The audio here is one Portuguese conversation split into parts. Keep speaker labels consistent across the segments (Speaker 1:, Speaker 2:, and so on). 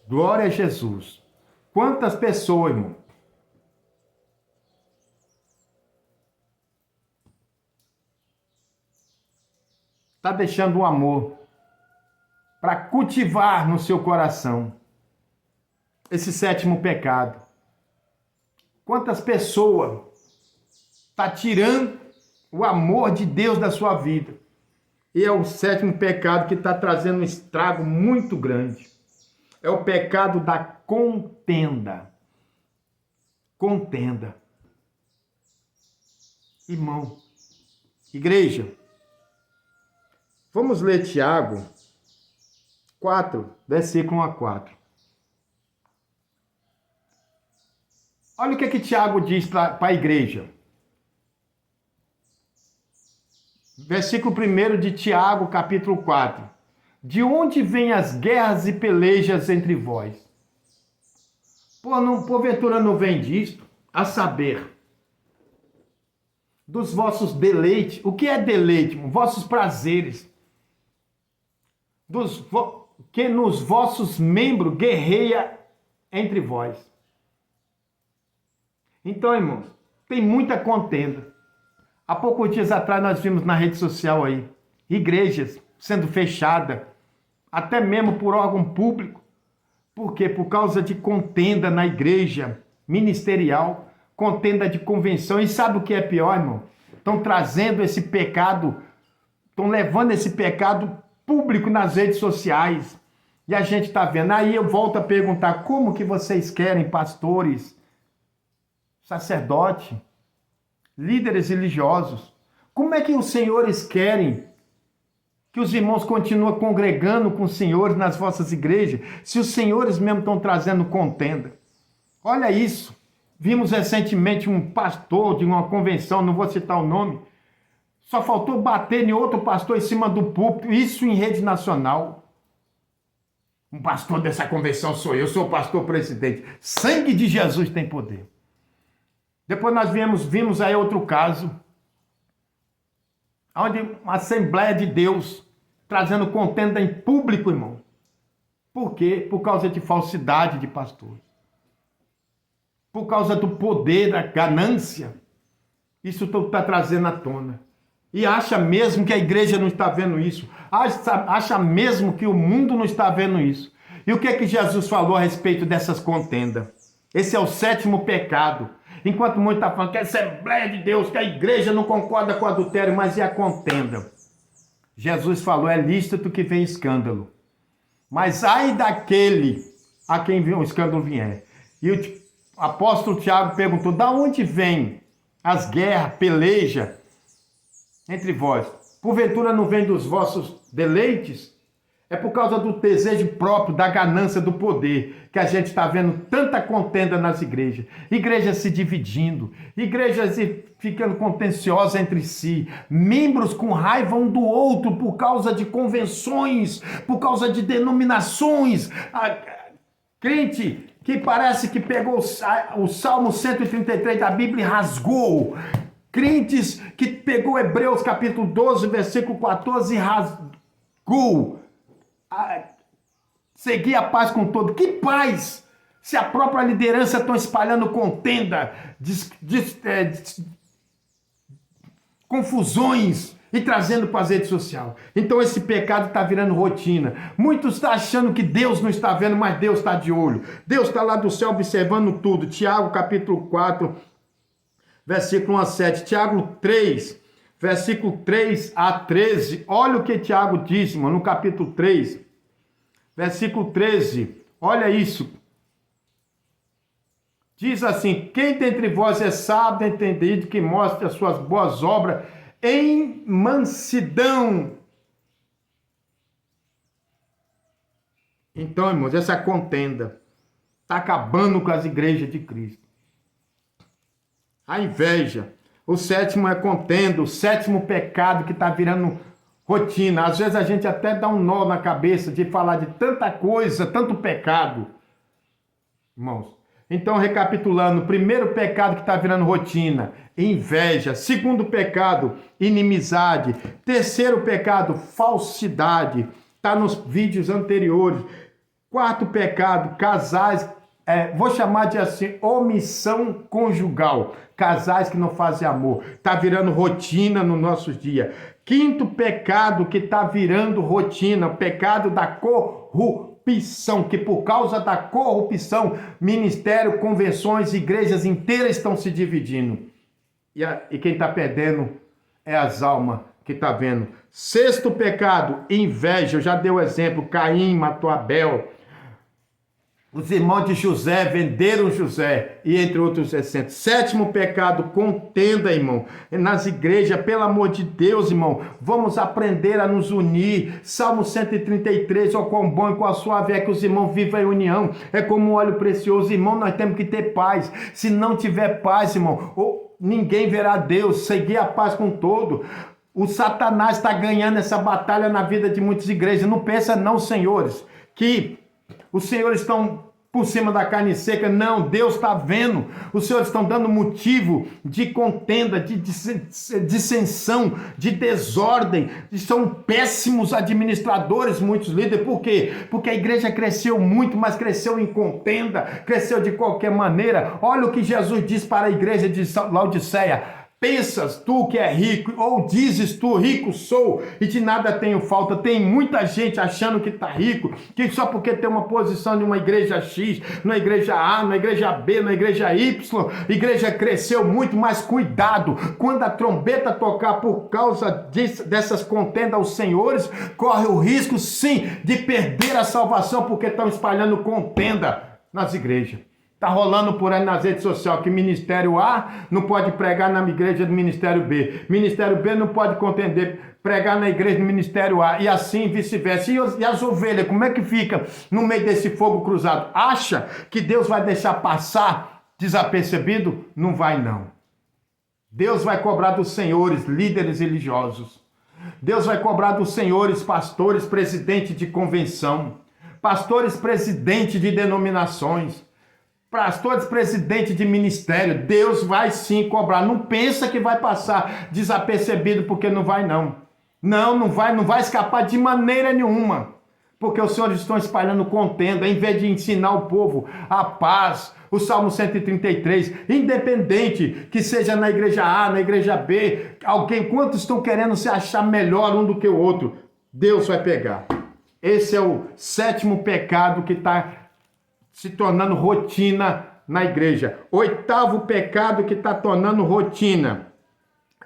Speaker 1: Glória a Jesus. Quantas pessoas, irmão, está deixando o amor para cultivar no seu coração esse sétimo pecado? Quantas pessoas está tirando o amor de Deus da sua vida? E é o sétimo pecado que está trazendo um estrago muito grande. É o pecado da contenda. Contenda. Irmão, igreja, vamos ler Tiago 4, versículo 1 a 4. Olha o que Tiago diz para a igreja. Versículo 1 de Tiago, capítulo 4. De onde vêm as guerras e pelejas entre vós? Porventura não vem disto, a saber, dos vossos deleites. O que é deleite? Vossos prazeres. Que nos vossos membros guerreia entre vós. Então, irmãos, tem muita contenda. Há poucos dias atrás nós vimos na rede social aí, igrejas sendo fechadas, até mesmo por órgão público. Por quê? Por causa de contenda na igreja ministerial, contenda de convenção. E sabe o que é pior, irmão? Estão trazendo esse pecado, estão levando esse pecado público nas redes sociais. E a gente está vendo. Aí eu volto a perguntar, como que vocês querem, pastores, sacerdote, líderes religiosos, como é que os senhores querem que os irmãos continuem congregando com os senhores nas vossas igrejas, se os senhores mesmo estão trazendo contenda? Olha isso. Vimos recentemente um pastor de uma convenção, não vou citar o nome, só faltou bater em outro pastor em cima do púlpito, isso em rede nacional. Um pastor dessa convenção sou eu, sou o pastor presidente. Sangue de Jesus tem poder. Depois nós vimos aí outro caso, onde uma Assembleia de Deus trazendo contenda em público, irmão. Por quê? Por causa de falsidade de pastores. Por causa do poder, da ganância. Isso tudo está trazendo à tona. E acha mesmo que a igreja não está vendo isso. Acha mesmo que o mundo não está vendo isso. E o que é que Jesus falou a respeito dessas contendas? Esse é o sétimo pecado. Enquanto muitos estão falando que a Assembleia de Deus, que a igreja não concorda com o adultério, mas e a contenda? Jesus falou, é lícito que vem escândalo. Mas ai daquele a quem o escândalo vier. E o apóstolo Tiago perguntou, da onde vem as guerras, peleja entre vós? Porventura não vem dos vossos deleites? É por causa do desejo próprio, da ganância, do poder, que a gente está vendo tanta contenda nas igrejas. Igrejas se dividindo, igrejas ficando contenciosas entre si, membros com raiva um do outro por causa de convenções, por causa de denominações. Crente que parece que pegou o Salmo 133 da Bíblia e rasgou. Crentes que pegou Hebreus capítulo 12, versículo 14 e rasgou. Seguir a paz com todo. Que paz? Se a própria liderança está espalhando contenda, confusões e trazendo para as redes sociais. Então esse pecado está virando rotina. Muitos estão achando que Deus não está vendo, mas Deus está de olho. Deus está lá do céu observando tudo. Tiago capítulo 4, versículo 1 a 7. Tiago 3, versículo 3 a 13. Olha o que Tiago diz, mano, no capítulo 3, versículo 13. Olha isso. Diz assim, quem dentre vós é sábio, entendido, que mostre as suas boas obras em mansidão. Então, irmãos, essa contenda está acabando com as igrejas de Cristo. A inveja. O sétimo é contenda, o sétimo pecado que está virando rotina. Às vezes a gente até dá um nó na cabeça de falar de tanta coisa, tanto pecado. Irmãos, então recapitulando, primeiro pecado que está virando rotina, inveja. Segundo pecado, inimizade. Terceiro pecado, falsidade. Está nos vídeos anteriores. Quarto pecado, casais, vou chamar de assim, omissão conjugal. Casais que não fazem amor. Está virando rotina nos nossos dias. Quinto pecado que está virando rotina, o pecado da corrupção, que por causa da corrupção, ministério, convenções, igrejas inteiras estão se dividindo. E quem está perdendo é as almas que está vendo. Sexto pecado, inveja. Eu já dei o exemplo, Caim matou Abel. Os irmãos de José venderam José, e entre outros excessos. Sétimo pecado, contenda, irmão. Nas igrejas, pelo amor de Deus, irmão, vamos aprender a nos unir. Salmo 133, ó quão bom e quão suave é que os irmãos vivam em união. É como um óleo precioso, irmão, nós temos que ter paz. Se não tiver paz, irmão, ninguém verá Deus. Seguir a paz com todo. O Satanás está ganhando essa batalha na vida de muitas igrejas. Não pensa não, senhores, que os senhores estão por cima da carne seca. Não, Deus está vendo. Os senhores estão dando motivo de contenda, de dissensão, de desordem. São péssimos administradores, muitos líderes. Por quê? Porque a igreja cresceu muito, mas cresceu em contenda, cresceu de qualquer maneira. Olha o que Jesus diz para a igreja de Laodiceia. Pensas tu que é rico, ou dizes tu, rico sou, e de nada tenho falta. Tem muita gente achando que está rico, que só porque tem uma posição de uma igreja X, na igreja A, na igreja B, na igreja Y, a igreja cresceu muito, mas cuidado, quando a trombeta tocar por causa dessas contendas aos senhores, corre o risco sim de perder a salvação, porque estão espalhando contenda nas igrejas. Está rolando por aí nas redes sociais que Ministério A não pode pregar na igreja do Ministério B. Ministério B não pode pregar na igreja do Ministério A. E assim vice-versa. E as ovelhas, como é que fica no meio desse fogo cruzado? Acha que Deus vai deixar passar desapercebido? Não vai não. Deus vai cobrar dos senhores, líderes religiosos. Deus vai cobrar dos senhores, pastores, presidente de convenção. Pastores, presidente de denominações. Pastores, presidente de ministério, Deus vai sim cobrar. Não pensa que vai passar desapercebido, porque não vai não. Não vai escapar de maneira nenhuma. Porque os senhores estão espalhando contenda, em vez de ensinar o povo a paz. O Salmo 133, independente que seja na igreja A, na igreja B, quantos estão querendo se achar melhor um do que o outro, Deus vai pegar. Esse é o sétimo pecado que está se tornando rotina na igreja. Oitavo pecado que está tornando rotina.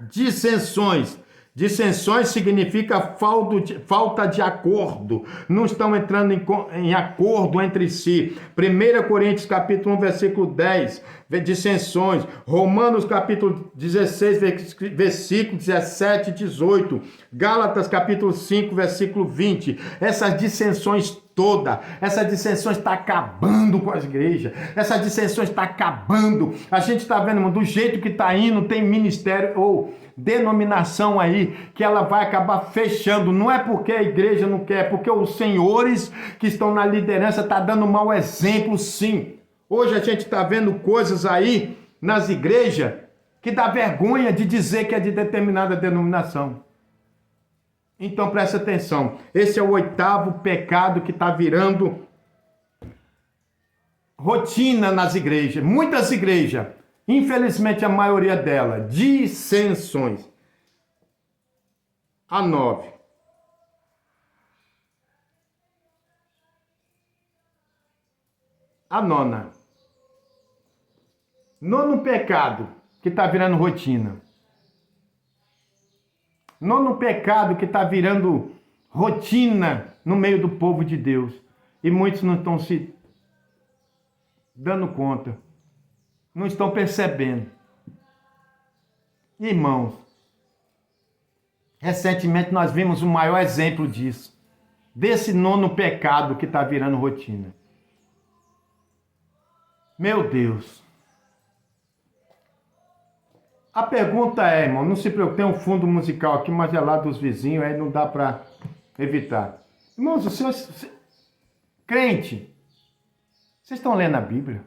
Speaker 1: Dissensões. Dissensões significa falta de acordo. Não estão entrando em acordo entre si. 1 Coríntios capítulo 1, versículo 10, dissensões. Romanos capítulo 16, versículo 17 e 18. Gálatas capítulo 5, versículo 20. Essas dissensões essa dissensão está acabando com as igrejas, essa dissensão está acabando. A gente está vendo, irmão, do jeito que está indo, tem ministério ou denominação aí que ela vai acabar fechando. Não é porque a igreja não quer, é porque os senhores que estão na liderança estão dando mau exemplo, sim. Hoje a gente está vendo coisas aí nas igrejas que dá vergonha de dizer que é de determinada denominação. Então presta atenção, esse é o oitavo pecado que está virando rotina nas igrejas. Muitas igrejas, infelizmente a maioria delas, dissensões. A 9. A 9. Nono pecado que está virando rotina. Nono pecado que está virando rotina no meio do povo de Deus. E muitos não estão se dando conta. Não estão percebendo. Irmãos, recentemente nós vimos o maior exemplo disso. Desse nono pecado que está virando rotina. Meu Deus. A pergunta é, irmão, não se preocupe, tem um fundo musical aqui, mas é lá dos vizinhos, aí não dá para evitar. Irmãos, os senhores, crente, vocês estão lendo a Bíblia?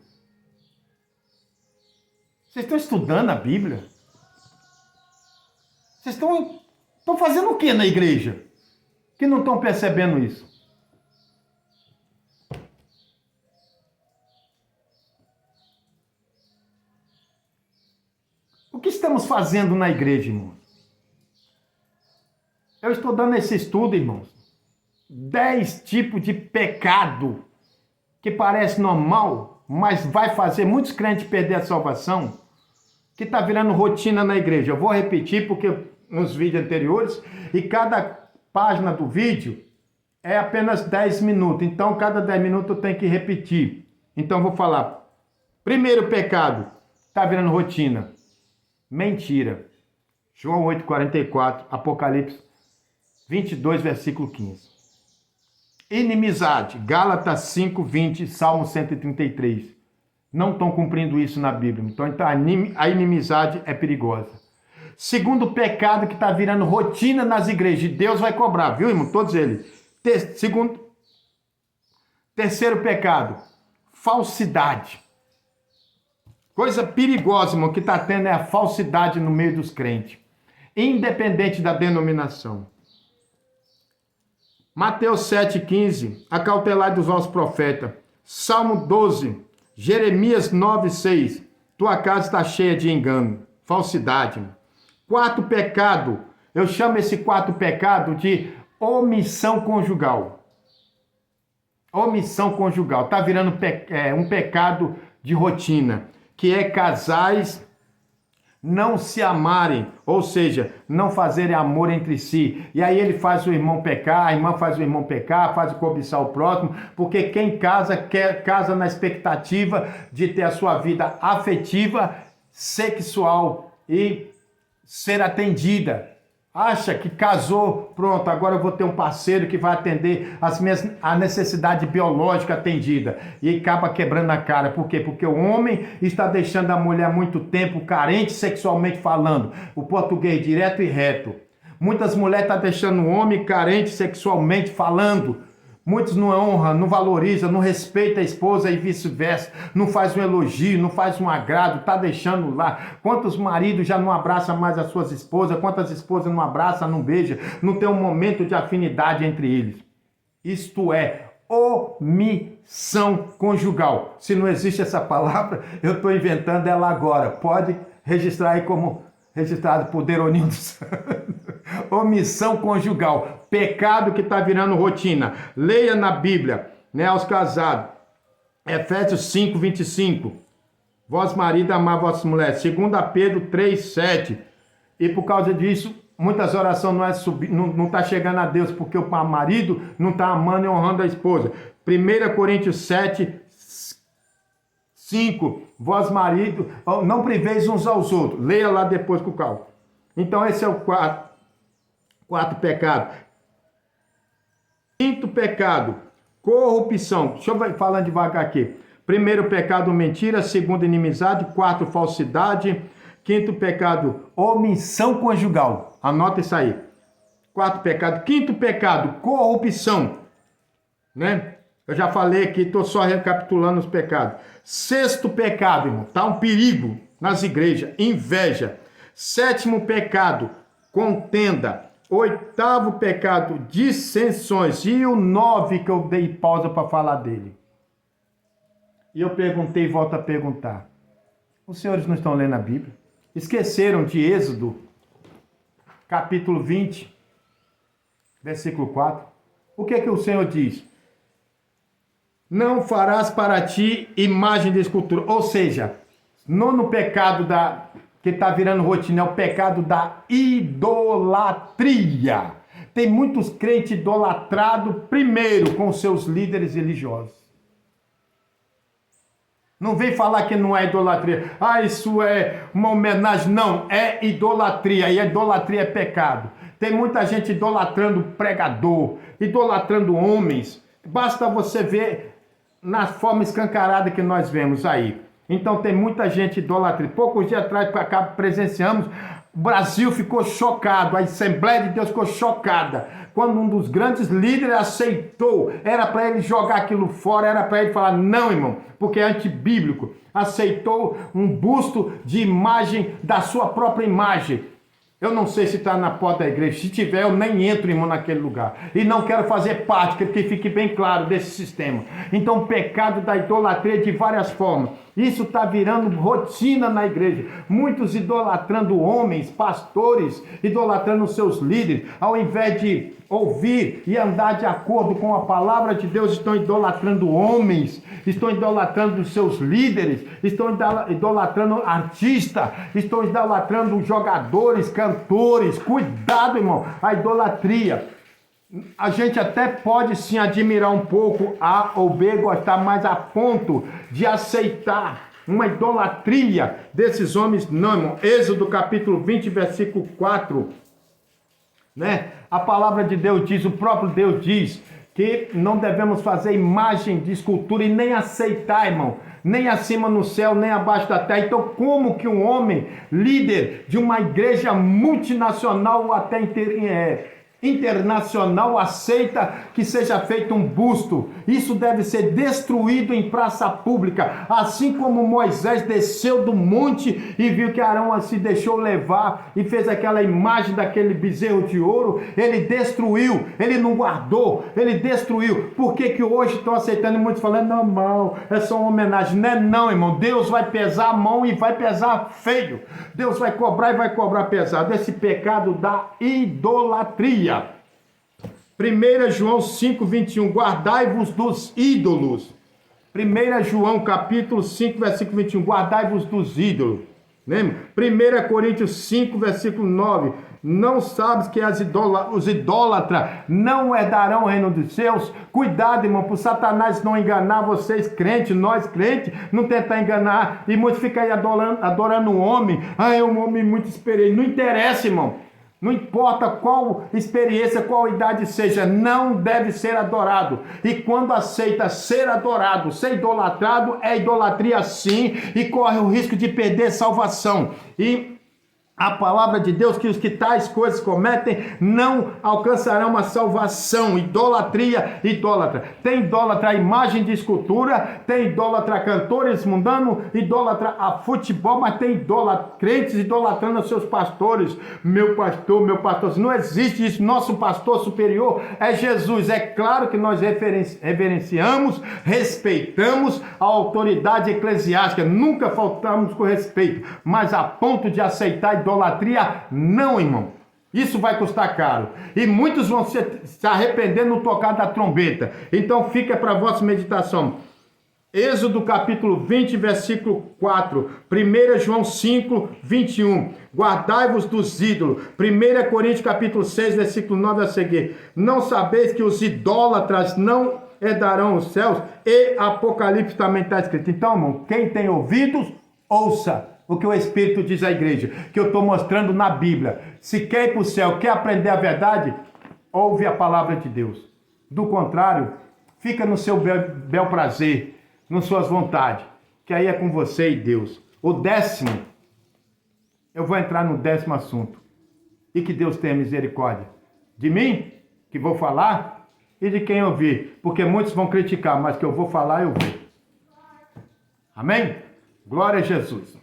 Speaker 1: Vocês estão estudando a Bíblia? Vocês estão fazendo o que na igreja? Que não estão percebendo isso? O que estamos fazendo na igreja, irmãos? Eu estou dando esse estudo, irmãos. 10 tipos de pecado que parece normal, mas vai fazer muitos crentes perder a salvação, que está virando rotina na igreja. Eu vou repetir porque nos vídeos anteriores, e cada página do vídeo é apenas 10 minutos. Então, cada 10 minutos eu tenho que repetir. Então, vou falar. Primeiro pecado, está virando rotina. Mentira. João 8,44, Apocalipse 22, versículo 15. Inimizade, Gálatas 5, 20, Salmo 133. Não estão cumprindo isso na Bíblia. Então a inimizade é perigosa. Segundo pecado que está virando rotina nas igrejas. Deus vai cobrar, viu, irmão? Todos eles. Terceiro pecado, falsidade. Coisa perigosa, irmão, que está tendo é a falsidade no meio dos crentes. Independente da denominação. Mateus 7,15, acautelai dos vossos profetas. Salmo 12, Jeremias 9,6, tua casa está cheia de engano, falsidade. Quarto pecado, eu chamo esse quarto pecado de omissão conjugal. Omissão conjugal, está virando um pecado de rotina, que é casais não se amarem, ou seja, não fazerem amor entre si. E aí ele faz o irmão pecar, a irmã faz o irmão pecar, faz o cobiçar o próximo, porque quem casa na expectativa de ter a sua vida afetiva, sexual e ser atendida. Acha que casou, pronto, agora eu vou ter um parceiro que vai atender a necessidade biológica atendida. E acaba quebrando a cara. Por quê? Porque o homem está deixando a mulher há muito tempo carente sexualmente falando. O português direto e reto. Muitas mulheres estão deixando o homem carente sexualmente falando. Muitos não honram, não valorizam, não respeitam a esposa e vice-versa. Não faz um elogio, não faz um agrado, tá deixando lá. Quantos maridos já não abraçam mais as suas esposas? Quantas esposas não abraçam, não beijam? Não tem um momento de afinidade entre eles. Isto é omissão conjugal. Se não existe essa palavra, eu estou inventando ela agora. Pode registrar aí como registrado por Deroninho dos Santos. Omissão conjugal, pecado que está virando rotina. Leia na Bíblia, né, aos casados. Efésios 5, 25. Vós, marido, amar vossas mulheres. 2 Pedro 3, 7. E por causa disso, muitas orações não está chegando a Deus, porque o marido não está amando e honrando a esposa. 1 Coríntios 7, 5. Vós, marido, não priveis uns aos outros. Leia lá depois com calma. Então esse é o quarto pecado. Quinto pecado, corrupção. Deixa eu falar devagar aqui. Primeiro pecado, mentira. Segundo, inimizade. Quarto, falsidade. Quinto pecado, omissão conjugal. Anota isso aí. Quarto pecado. Quinto pecado, corrupção. Né? Eu já falei aqui, estou só recapitulando os pecados. Sexto pecado, irmão. Está um perigo nas igrejas. Inveja. Sétimo pecado, contenda. Oitavo pecado, dissensões. E o 9 que eu dei pausa para falar dele. E eu perguntei e volto a perguntar. Os senhores não estão lendo a Bíblia? Esqueceram de Êxodo, capítulo 20, versículo 4? O que é que o Senhor diz? Não farás para ti imagem de escultura. Ou seja, nono pecado que está virando rotina é o pecado da idolatria. Tem muitos crentes idolatrados, primeiro, com seus líderes religiosos. Não vem falar que não é idolatria. Ah, isso é uma homenagem. Não, é idolatria. E a idolatria é pecado. Tem muita gente idolatrando pregador, idolatrando homens. Basta você ver na forma escancarada que nós vemos aí. Então tem muita gente idolatria. Poucos dias atrás, para cá, presenciamos, o Brasil ficou chocado, a Assembleia de Deus ficou chocada, quando um dos grandes líderes aceitou, era para ele jogar aquilo fora, era para ele falar, não, irmão, porque é antibíblico, aceitou um busto de imagem da sua própria imagem. Eu não sei se está na porta da igreja. Se tiver, eu nem entro, irmão, naquele lugar. E não quero fazer parte, que fique bem claro, desse sistema. Então, o pecado da idolatria de várias formas. Isso está virando rotina na igreja. Muitos idolatrando homens, pastores, idolatrando seus líderes. Ao invés de ouvir e andar de acordo com a palavra de Deus, estão idolatrando homens, estão idolatrando seus líderes, estão idolatrando artistas, estão idolatrando jogadores, cantores. Cuidado, irmão, a idolatria. A gente até pode sim admirar um pouco A ou B, gostar, mas a ponto de aceitar uma idolatria desses homens, não, irmão. Êxodo capítulo 20, versículo 4, né? A palavra de Deus diz, o próprio Deus diz, que não devemos fazer imagem de escultura e nem aceitar, irmão, nem acima no céu, nem abaixo da terra. Então, como que um homem, líder de uma igreja multinacional ou até internacional, aceita que seja feito um busto? Isso deve ser destruído em praça pública, assim como Moisés desceu do monte e viu que Arão se deixou levar e fez aquela imagem daquele bezerro de ouro. Ele destruiu, ele não guardou, ele destruiu. Por que que hoje estão aceitando, muitos falando, não, mal, é só uma homenagem? Não é não, irmão. Deus vai pesar a mão e vai pesar feio. Deus vai cobrar e vai cobrar pesado esse pecado da idolatria. 1 João 5, 21, guardai-vos dos ídolos. 1 João capítulo 5, versículo 21, guardai-vos dos ídolos. Lembra? 1 Coríntios 5, versículo 9, não sabes que os idólatras não herdarão o reino dos céus? Cuidado, irmão, para o Satanás não enganar vocês crentes, nós crentes, não tentar enganar, e muitos ficam aí adorando um homem. Ah, é um homem muito experiente. Não interessa, irmão. Não importa qual experiência, qual idade seja, não deve ser adorado. E quando aceita ser adorado, ser idolatrado, é idolatria sim, e corre o risco de perder salvação. E a palavra de Deus, que os que tais coisas cometem não alcançarão a salvação. Idolatria, idólatra. Tem idólatra a imagem de escultura, tem idólatra a cantores mundanos, idólatra a futebol, mas tem crentes idolatrando os seus pastores. Meu pastor, não existe isso. Nosso pastor superior é Jesus. É claro que nós reverenciamos, respeitamos a autoridade eclesiástica, nunca faltamos com respeito, mas a ponto de aceitar idolatria, não, irmão. Isso vai custar caro. E muitos vão se arrepender no tocar da trombeta. Então fica para a vossa meditação. Êxodo capítulo 20, versículo 4. 1 João 5, 21. Guardai-vos dos ídolos. 1 Coríntios capítulo 6, versículo 9 a seguir. Não sabeis que os idólatras não herdarão os céus? E Apocalipse também está escrito. Então, irmão, quem tem ouvidos, ouça o que o Espírito diz à igreja, que eu estou mostrando na Bíblia. Se quer ir para o céu, quer aprender a verdade, ouve a palavra de Deus. Do contrário, fica no seu bel prazer, nas suas vontades, que aí é com você e Deus. O 10º, eu vou entrar no 10º assunto. E que Deus tenha misericórdia de mim, que vou falar, e de quem ouvir. Porque muitos vão criticar, mas que eu vou falar, eu vou. Amém? Glória a Jesus.